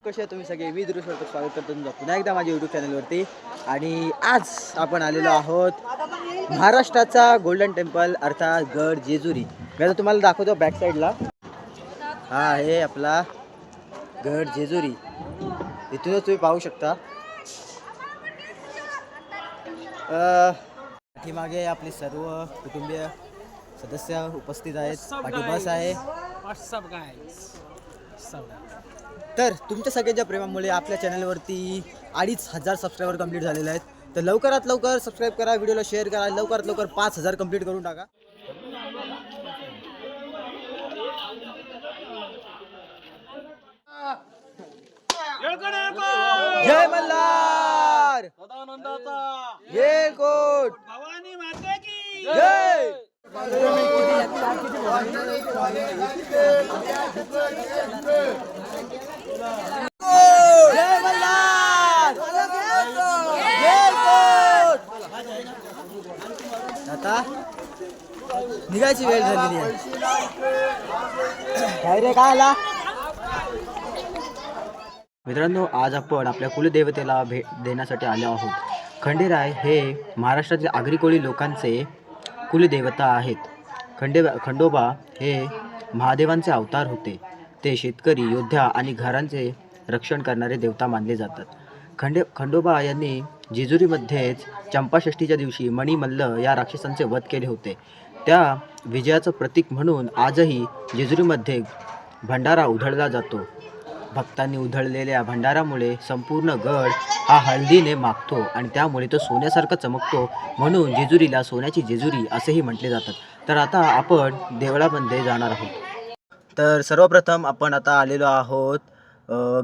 कसे आहे तुम्ही सगळे? मी दृश्य स्वागत करतो तुमचं पुन्हा एकदा माझ्या यूट्यूब चॅनलवरती. आणि आज आपण आलेलो आहोत महाराष्ट्राचा गोल्डन टेम्पल अर्थात गड जेजुरी. मी आता तुम्हाला दाखवतो बॅक साईडला. हा आहे आपला गड जेजुरी. इथूनच तुम्ही पाहू शकता. पाठीमागे आपले सर्व कुटुंबीय सदस्य उपस्थित आहेत. पाठी बस आहे. तर तुमच्या सगळ्यांच्या प्रेमामुळे आपल्या चॅनलवरती 2500 सबस्क्रायबर कंप्लीट झालेले आहेत. तर लवकरात लवकर सबस्क्राईब करा, व्हिडिओला शेअर करा, लवकरात लवकर 5000 कंप्लीट करून टाका. जय मल्हार, येळकोट, भवानी माते की जय. जय मल्हार, येळकोट. आता निघायची वेळ झालेली आहे. काय रे, काय आला? मित्रांनो, आज आपण आपल्या कुलदेवतेला भेट देण्यासाठी आलो आहोत. खंडेराय हे महाराष्ट्रातील आगरी कोळी लोकांचे कुलदेवता आहेत. खंडोबा हे महादेवांचे अवतार होते. ते शेतकरी, योद्धा आणि घरांचे रक्षण करणारे देवता मानले जातात. खंडोबा यांनी जेजुरीमध्येच चंपाषष्ठीच्या दिवशी मणिमल्ल या राक्षसांचे वध केले होते. त्या विजयाचं प्रतीक म्हणून आजही जेजुरीमध्ये भंडारा उधळला जातो. भक्तांनी उधळलेल्या भंडारामुळे संपूर्ण गड हा हळदीने मागतो आणि त्यामुळे तो सोन्यासारखा चमकतो. म्हणून जेजुरीला सोन्याची जेजुरी असेही म्हटले जातात. तर आता आपण देवळामध्ये जाणार आहोत. तर सर्वप्रथम आपण आता आलेलो आहोत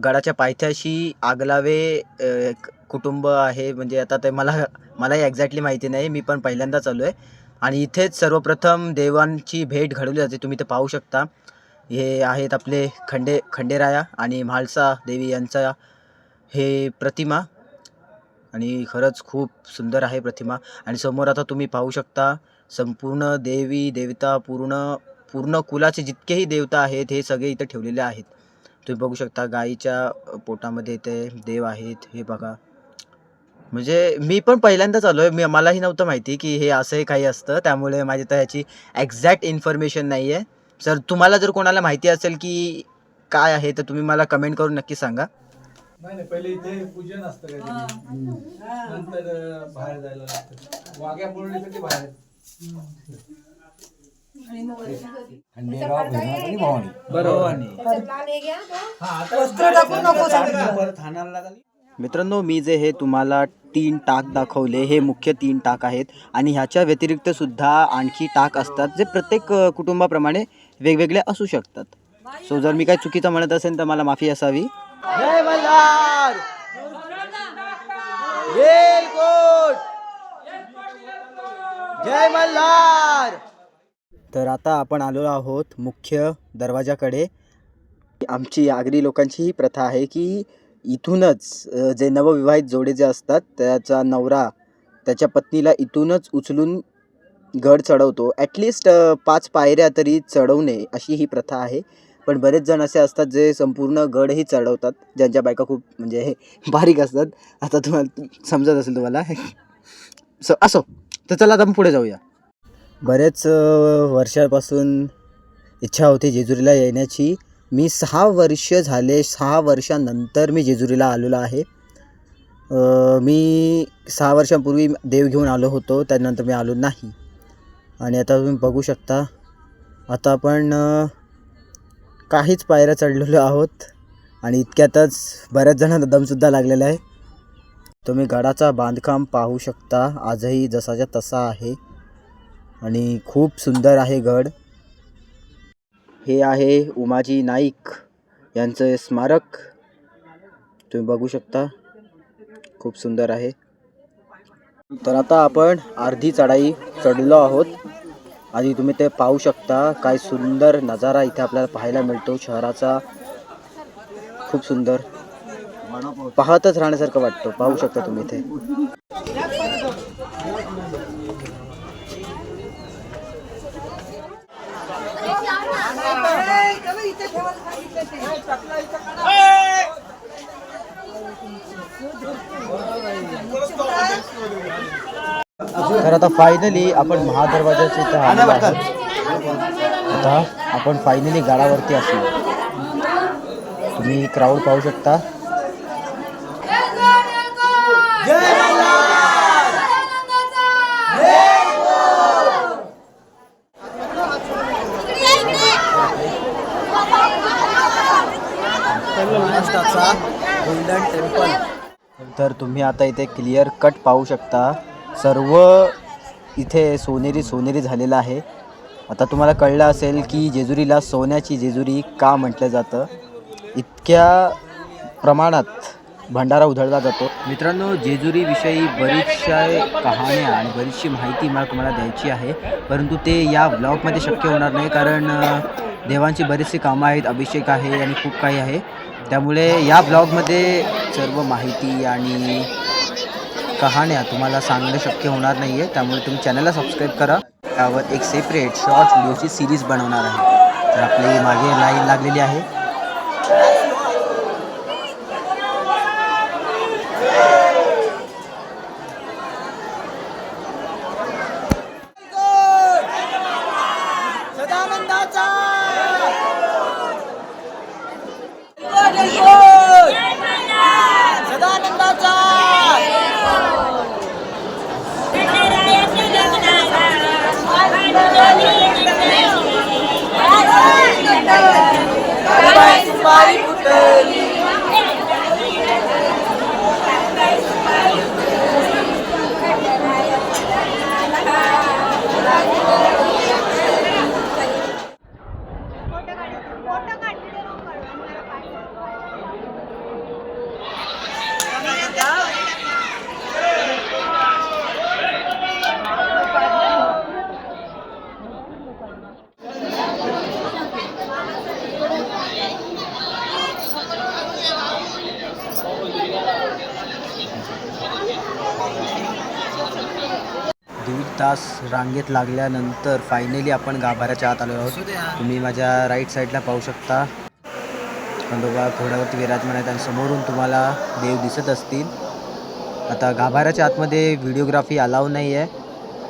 गडाच्या पायथ्याशी. आगलावे कुटुंब आहे, म्हणजे आता ते मलाही एक्झॅक्टली माहिती नाही, मी पण पहिल्यांदाच आलो आहे. आणि इथेच सर्वप्रथम देवांची भेट घडवली जाते. तुम्ही ते पाहू शकता. हे आहेत आपले खंडेराया आणि म्हाळसा देवी यांचा हे प्रतिमा. आणि खरंच खूप सुंदर आहे प्रतिमा. आणि समोर आता तुम्ही पाहू शकता संपूर्ण देवी देवता पूर्ण कुलाचे जितकेही देवता आहेत हे सगळे इथे ठेवलेले आहेत. तुम्ही बघू शकता गाईच्या पोटामध्ये ते देव आहेत. हे बघा, म्हणजे मी पण पहिल्यांदाच आलो आहे. मलाही नव्हतं माहिती की हे असंही काही असतं. त्यामुळे माझी तर ह्याची एक्झॅक्ट इन्फॉर्मेशन नाही आहे. सर, तुम्हाला जर कोणाला माहिती असेल की काय आहे तर तुम्ही मला कमेंट करून नक्की सांगा. नाही, पहिले इथे पूजन असतं काहीतरी, नंतर बाहेर जायला लागतं. वाघ्या पौर्णिमेसाठी बाहेर. मित्रांनो, मी जे हे तुम्हाला 3 टाक दाखवले हे मुख्य 3 टाक आहेत. आणि ह्याच्या व्यतिरिक्त सुद्धा आणखी टाक असतात जे प्रत्येक कुटुंबाप्रमाणे वेगवेगळे असू शकतात. सो जर मी काही चुकीचं म्हणत असेल तर मला माफी असावी. जय मल्हार, येळकोट, जय मल्हार. तर आता आपण आलो आहोत मुख्य दरवाजाकडे. आमची आगरी लोकांची ही प्रथा आहे की इथूनच जे नवविवाहित जोडे जे असतात त्याचा नवरा त्याच्या पत्नीला इथूनच उचलून गड चढवतो. ॲटलिस्ट 5 पायऱ्या तरी चढवणे अशी ही प्रथा आहे. पण बरेच जण असे असतात जे संपूर्ण गडही चढवतात, ज्यांच्या बायका खूप म्हणजे बारीक असतात. आता तुम्हाला समजत असेल तुम्हाला. असो, तर चला आता आपण पुढे जाऊया. बरेच वर्षापासून इच्छा होती जेजुरीला येण्याची. मी 6 वर्ष झाले, 6 वर्षानंतर मी जेजुरीला आलेलो आहे. मी 6 वर्षांपूर्वी देव घेऊन आलो होतो, त्यानंतर मी आलो नाही. आणि आता तुम्ही बघू शकता, आता आपण काहीच पायऱ्या चढलेलो आहोत आणि इतक्यातच बऱ्याच जणांना दमसुद्धा लागलेला आहे. तुम्ही गडाचा बांधकाम पाहू शकता, आजही जसाच्या तसा आहे आणि खूप सुंदर आहे गड. हे आहे उमाजी नाईक यांचं स्मारक. तुम्ही बघू शकता, खूप सुंदर आहे. तर आता आपण अर्धी चढाई चढलो आहोत आणि तुम्ही ते पाहू शकता. काय सुंदर नजारा इथे आपल्याला पाहायला मिळतो शहराचा. खूप सुंदर, पाहतच राहण्यासारखं वाटतं. पाहू शकता तुम्ही इथे. तर आता फायनली आपण महादरवाजाच्या इथं आलेलो आहोत. आता आपण फायनली गडावरती असलो. तुम्ही क्राऊड पाहू शकता. महाराष्ट्राचा गोल्डन टेम्पल. तर तुम्ही आता इथे क्लिअर कट पाहू शकता. सर्व इथे सोनेरी झालेलं आहे. आता तुम्हाला कळलं असेल की जेजुरीला सोन्याची जेजुरी का म्हटलं जातं. इतक्या प्रमाणात भंडारा उधळला जातो. मित्रांनो, जेजुरीविषयी बरीचशा कहाण्या आणि बरीचशी माहिती मला तुम्हाला द्यायची आहे, परंतु ते या ब्लॉगमध्ये शक्य होणार नाही, कारण देवांची बरीचशी कामं आहेत, अभिषेक आहे आणि खूप काही आहे. त्यामुळे या ब्लॉगमध्ये सर्व माहिती आणि कहाण्या तुम्हाला सांगणं शक्य होणार नाही आहे. त्यामुळे तुम्ही चॅनलला सबस्क्राईब करा. त्यावर एक सेपरेट शॉर्ट व्हिडिओची सिरीज बनवणार आहे. तर आपली मागे लाईन लागलेली आहे. दीड तास रांगेत लागल्यानंतर फायनली आपण गाभाऱ्याच्या आत आलो आहोत. तुम्ही माझ्या राईट साईडला पाहू शकता. खंडोबा घोड्यावरती विराजमान आहेत आणि समोरून तुम्हाला देव दिसत असतील. आता गाभाऱ्याच्या आतमध्ये व्हिडिओग्राफी अलाव नाही आहे,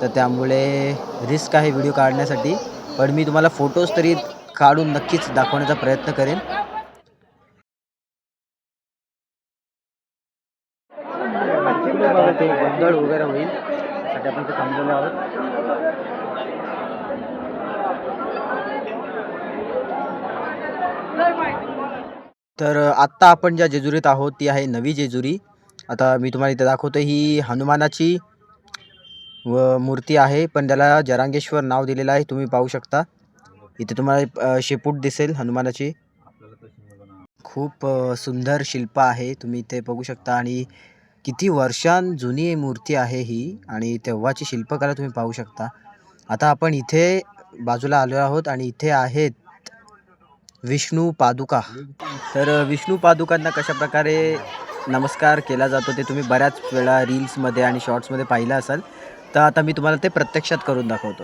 तर त्यामुळे रिस्क आहे व्हिडिओ काढण्यासाठी, पण मी तुम्हाला फोटोज तरी काढून नक्कीच दाखवण्याचा प्रयत्न करेन. ते गोंधळ वगैरे होईल त्यासाठी आपण ते थांबलेलो आहोत. तर आत्ता आपण ज्या जेजुरीत आहोत ती आहे नवी जेजुरी. आता मी तुम्हाला इथे दाखवतो. ही हनुमानाची मूर्ती आहे, पण त्याला जरांगेश्वर नाव दिलेलं आहे. तुम्ही पाहू शकता इथे तुम्हाला शेपूट दिसेल हनुमानाची. खूप सुंदर शिल्प आहे, तुम्ही इथे बघू शकता. आणि किती वर्षां जुनी मूर्ती आहे ही, आणि तेव्हाची शिल्पकला तुम्ही पाहू शकता. आता आपण इथे बाजूला आलो आहोत आणि इथे आहेत विष्णू पादुका. तर विष्णू पादुकांना कशा प्रकारे नमस्कार केला जातो ते तुम्ही बऱ्याच वेळा रील्समध्ये आणि शॉर्ट्समध्ये पाहिलं असाल. तर आता मी तुम्हाला ते प्रत्यक्षात करून दाखवतो.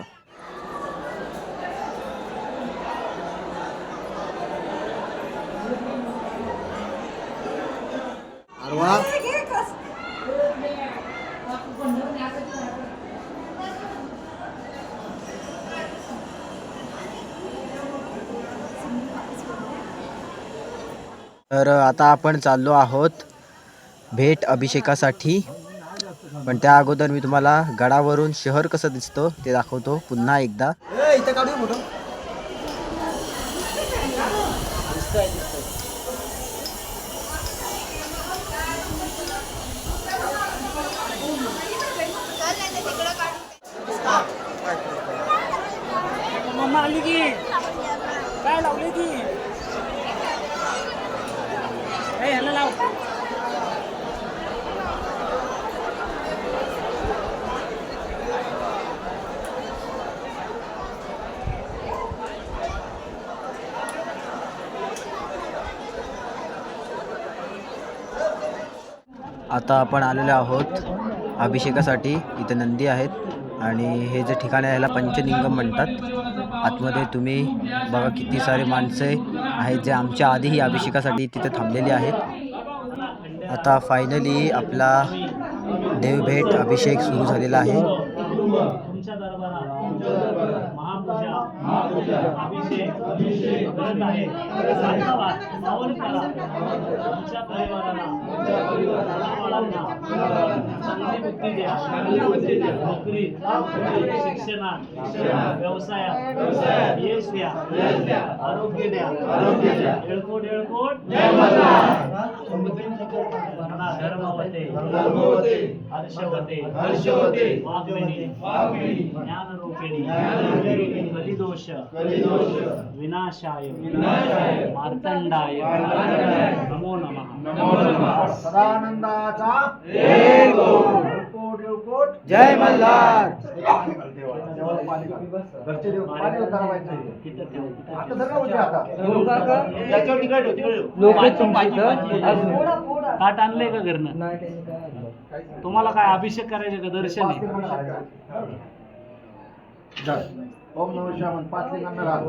तर आता आपण चाललो आहोत भेट अभिषेकासाठी, पण त्या अगोदर मी तुम्हाला गडावरून शहर कसं दिसतं ते दाखवतो पुन्हा एकदा. काय लावली ती ह्याला लाव. आता आपण आलेलो आहोत अभिषेकासाठी. इथे नंदी आहेत आणि हे जे ठिकाण आहे याला पंचलिंगम म्हणतात. आतमध्ये तुम्ही बघा किती सारे माणसे आहेत जे आमच्या आधीही अभिषेकासाठी तिथे थांबलेली आहेत. आता फायनली आपला देवभेट अभिषेक सुरू झालेला आहे. तुमच्या दरबारात महापूजा अभिषेक करत आहे. पावन करा. तुमच्या परिवाराला चांगली बुद्धी द्या. नोकरी शिक्षणात व्यवसायात यश द्या. आरोग्य द्या. येळकोट धर्मवते हर्षवते वाग्मिणी ज्ञानरूपिणी कलिदोष विनाशाय मार्तंडाय नमो नमः. सदानंदाचा जय मल्हार. घरचे देव पाणी उतरवायचं. आता धर ना उद्या आता. ताट आणलंय का घरनं? तुम्हाला काय अभिषेक करायचे का? दर्शन आहे. ओम नमः शिवाय 5 लिंगांना घाल.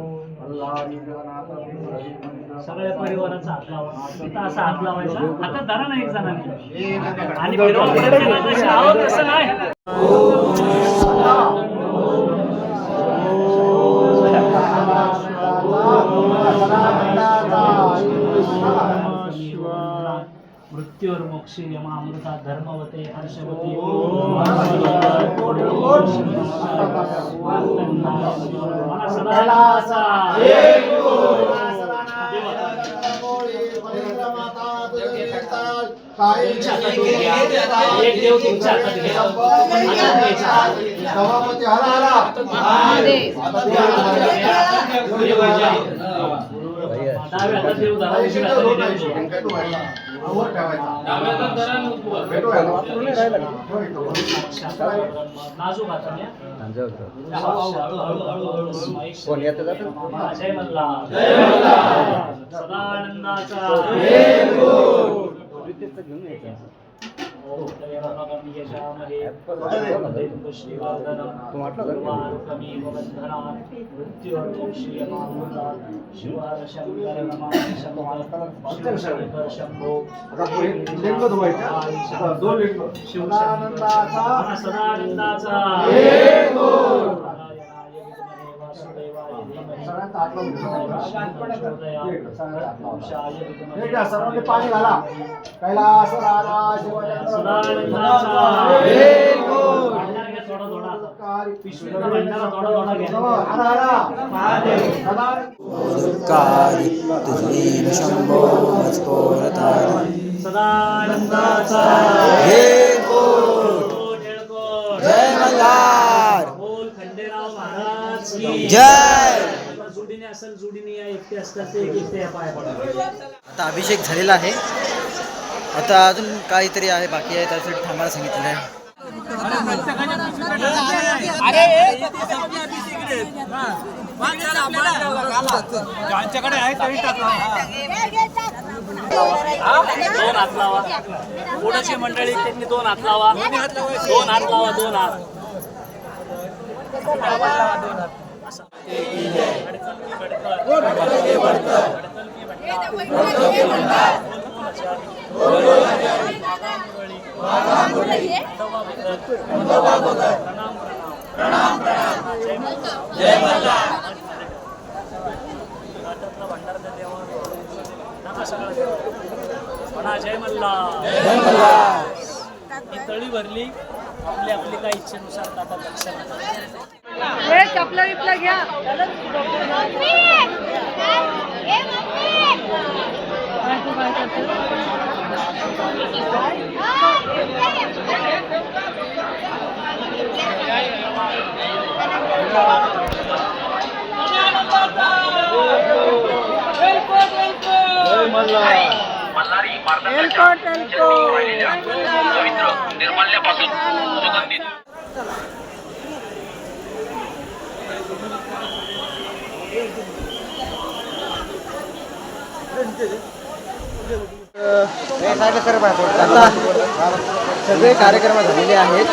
सगळ्या परिवाराचा हात लावा. तिथं असा हात लावायचा. आता धरा नाही एक जणांनी आणि फिरवा पुढे केला तशी आवड तसं नाही. मृत्यूवर मोक्षी यमामृता धर्मवते हर्षवती मला सदाचा एक देव तुमच्या हातात घ्या. सभापती हरा हरा. डाव्या हातात देव धरा. उजव्या हाताने देव धरा. नाजूक हाताने जय मल्हार. सदानंदाचा सर्वांनी पाणी घाला. कैलास राजा सदानंदाचा जय मल्हार. बोल खंडेराव महाराज की जय. जोडीने असेल जोडीने या एकटे असतात ते एकटे या पाया पडा. आता अभिषेक झालेला आहे. आता अजून काहीतरी आहे बाकी आहे त्यासाठी थांबायला सांगितलेलं आहे. दोन हात लावा. पुढची मंडळी त्यांनी दोन हात लावा. दोन हात लावा. दोन हात. जय मल्हार. ही तळी भरली. आपली आपली काही इच्छेनुसार ताटात लक्षात चपला विपला घ्या. निर्माल्यापासून सुगंधित आता सगळे कार्यक्रम झालेले आहेत.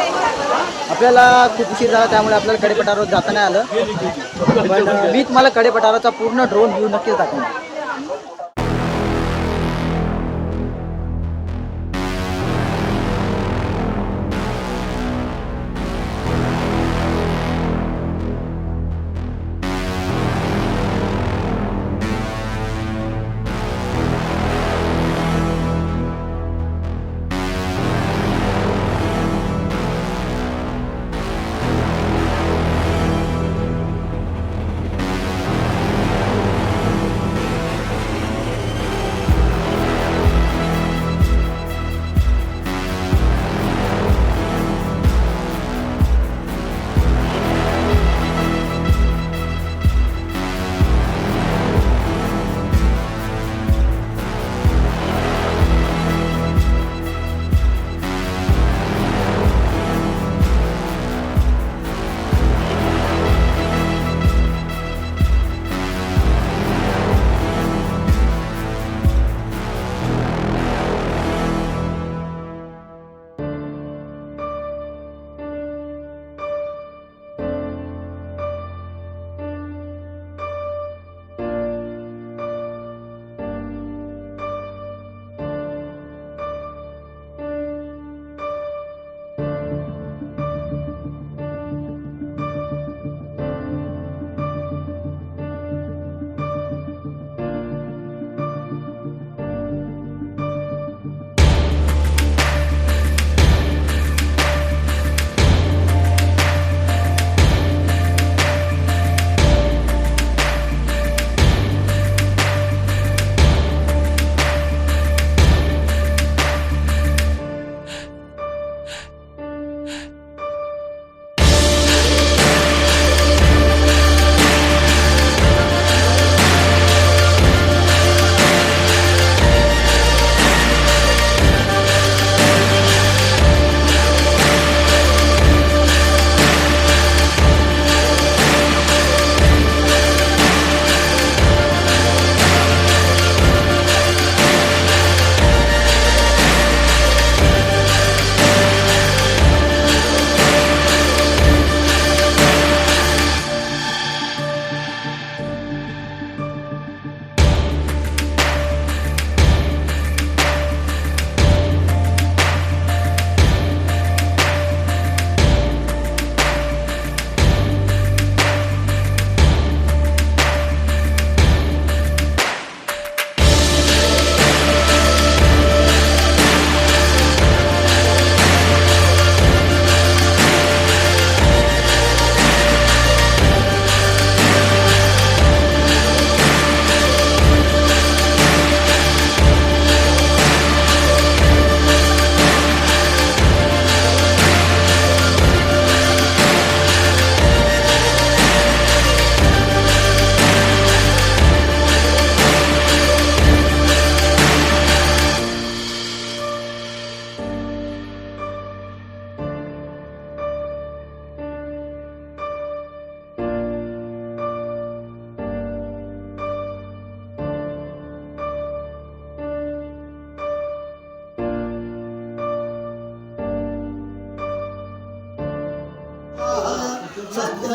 आपल्याला खूप उशीर झाला त्यामुळे आपल्याला कडेपठारावर जाता नाही आलं. पण मी तुम्हाला कडेपठाराचा पूर्ण ड्रोन व्ह्यू नक्कीच दाखवणार.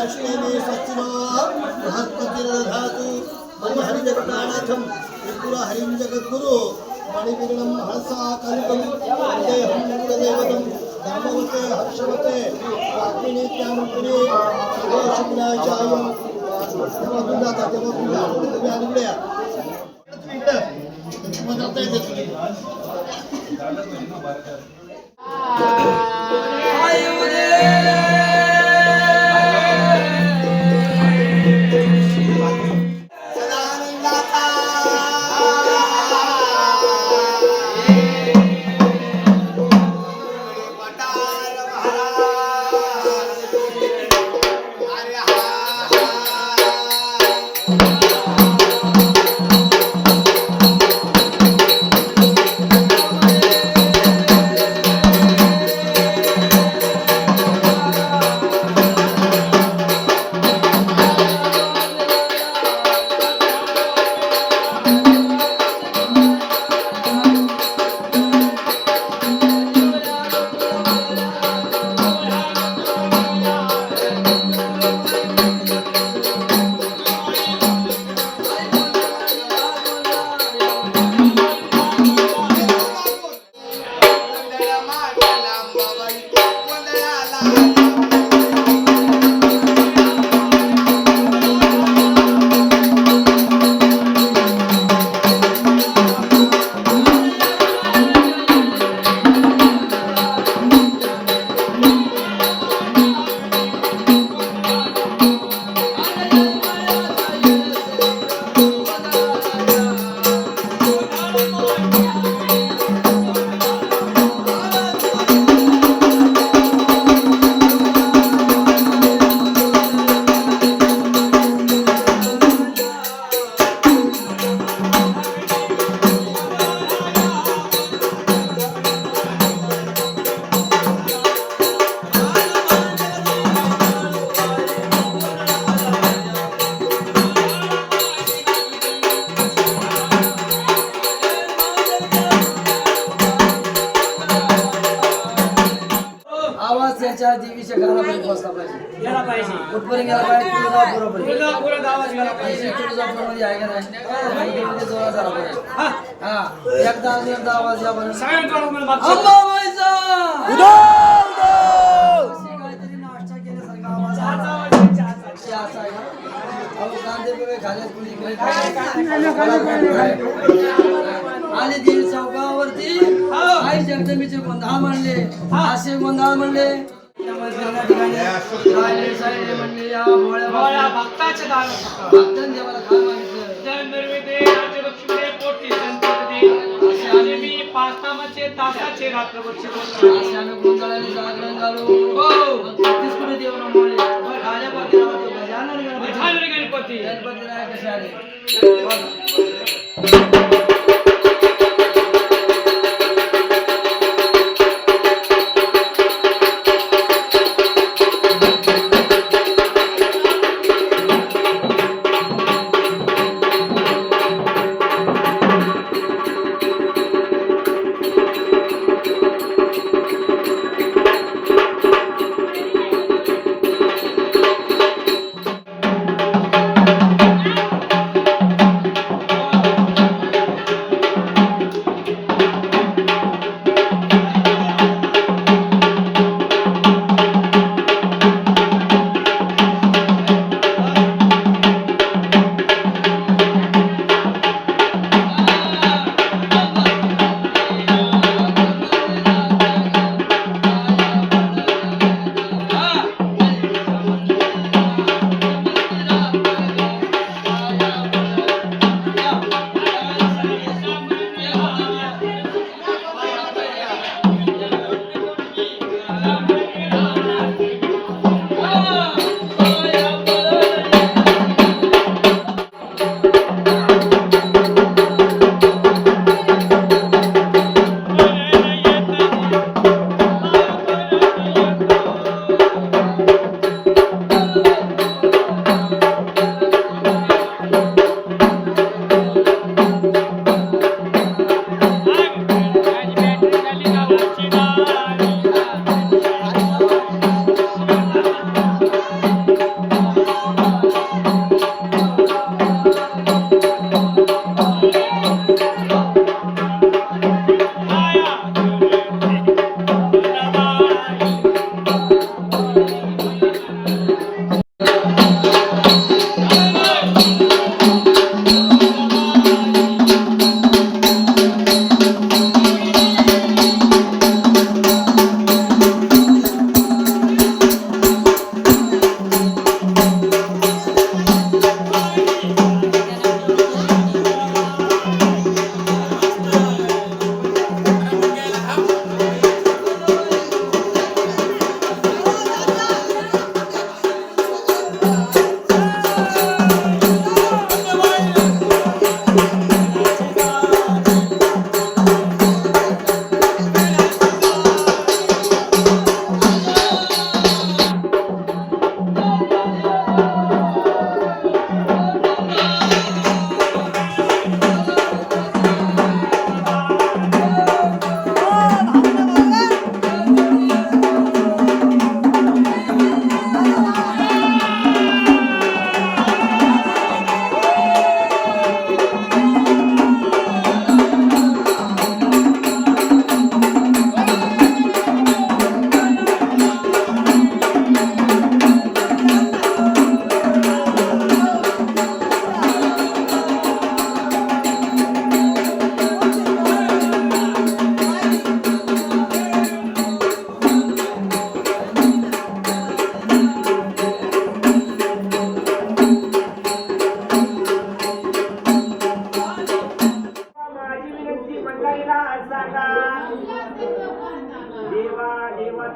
लक्ष्मी स्वस्तिनो बृहस्पतिर्दधातु हरिजगन्नाथं त्रिपुरा हरिं जगद्गुरु मणिविघ्नं हंसाकल्पं वन्देऽहं कुलदेवतं धर्मवते हर्षवते वाग्मिनित्यामुक्तिने शुक्लाचार्यं देवबृंदाचा देवबृंदा तुम्ही आणल्या त्याच्या देवीच्या घरापर्यंत पोहोचला पाहिजे, गेला पाहिजे. कुठपर्यंत गेला पाहिजे? तुळजापुरापर्यंत. तुळजापुरात आवाज गेला पाहिजे. तुळजापूरमध्ये आहे का नाही? देवीच्या जोरात झाला पाहिजे. हा, एकदा आवाज या बरं. सायंकाळपर्यंत मागचं. अंबाबाईचा अशी काहीतरी नाश्ता केल्यासारखा आवाज आला. चहाचा आहे का? अहो, कांदे पोहे खाल्लेत कुणी, काही आणि देवी चौकावरती आई जगदंबीचे गोंधळ म्हणले, असे गोंधळ म्हणले. त्या ठिकाणी राहिले साहिले म्हणले, या भोळ्या भोळ्या भक्ताचे दान होतं. भक्तांनी देवाला काय मागितलं? जय निर्विदे राजलक्ष्मी पोटी संतती आणि मी पाचनामाचे तासाचे रात्रभरचे बोलतो. असे आम्ही गोंधळाने जागरण घालू. तेच कुठे देव नमवले. राजा बाकी राहतो, गजानन गणपती. गजानन गणपती. गणपती राय कसे आले बघा.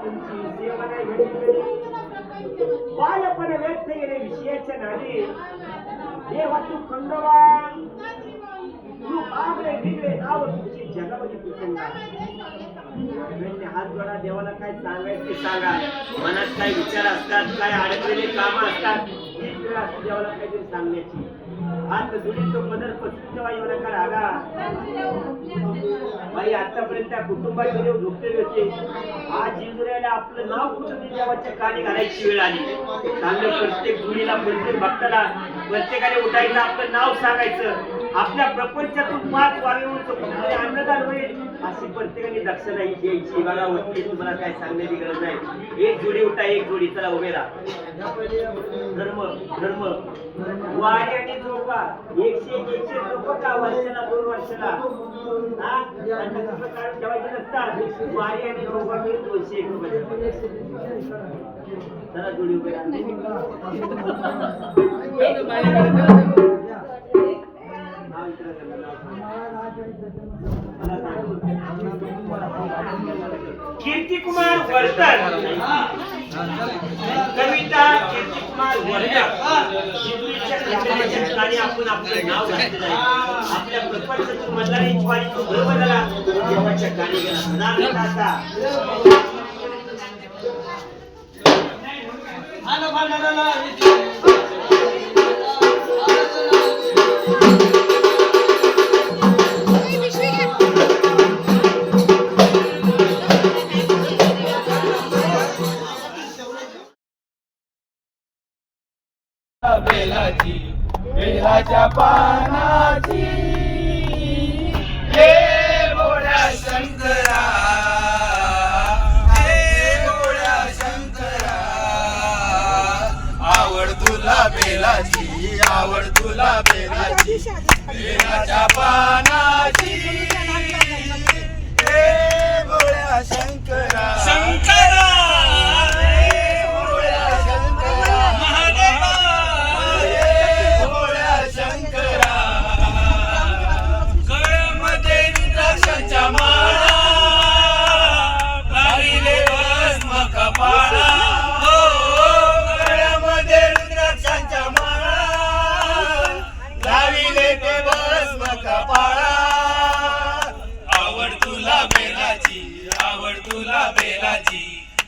तुमची सेवा नाही भेटली बालपण व्यक्त गेले विषयाच्या नादी देवा तू खंडोबा तू आगळे बिगळे नाव तुमची जगामध्ये प्रचंड हात जोडा देवाला काय सांगायचं ते सांगा मनात काय विचार असतात काय अडकलेले काम असतात हीच वेळ असते देवाला काहीतरी सांगण्याची हात जोडून तो पदर पसरून तेव्हा येऊ नका रागा बाई आतापर्यंत त्या कुटुंबाचे देव झोपलेले होते आज जिंजुऱ्याला आपलं नाव कुठं देवाच्या कानी घालायची वेळ आली चांगलं प्रत्येक जुळीला प्रत्येक भक्ताला प्रत्येकाने उठायचं आपलं नाव सांगायचं आपल्या प्रपंचातून 5 वारेवर कुठे अन्नदान होईल अशी प्रत्येकाने दक्षता घ्यायची बघा होती तुम्हाला काय सांगण्याची गरज नाही एक जोडी उठा एक जोडी चला उभे राहा धर्म धर्म वारी आणि झोपा 101 लोक का वर्षाला 2 वर्षाला ठेवायचे नसतात वारी आणि झोपा मिळून 201 रुपये चला जोडी उभे राहा कीर्ती कुमार वर्तन कविता कीर्ती कुमार वर्तन ठिकाणी आपण आपलं नाव घातलं जाईल आपल्या प्रपंचातून मल्हारी वारी तो गर्व झाला देवाच्या गाणी गेला बेलाची बेलाच्या पानाची हे भोळ्या शंकरा हे भोळ्या शंकरा आवड तुला बेलाची आवड तुला बेलाची बेलाच्या पानाची हे भोळ्या शंकरा शंकरा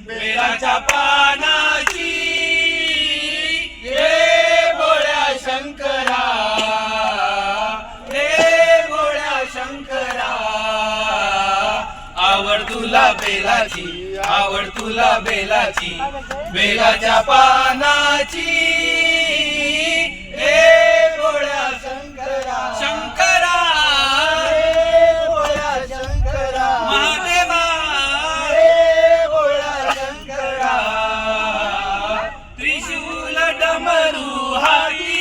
बेलाच्या पानाची हे भोळ्या शंकरा हे भोळ्या शंकरा आवड तुला बेलाची आवड तुला बेलाची बेलाच्या पानाची हे भोळ्या शंकरा शंकरा हे भोळ्या शंकरा महादेवा त्रिशूल डमरू हाती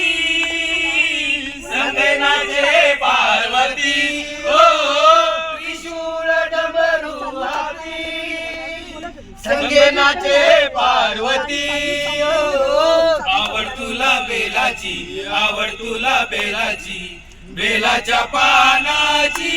संगनाचे पार्वती ओ त्रिशूल डमरू हाती संगनाचे पार्वती आवड तुला बेलाची आवड तुला बेलाची बेलाच्या पानाची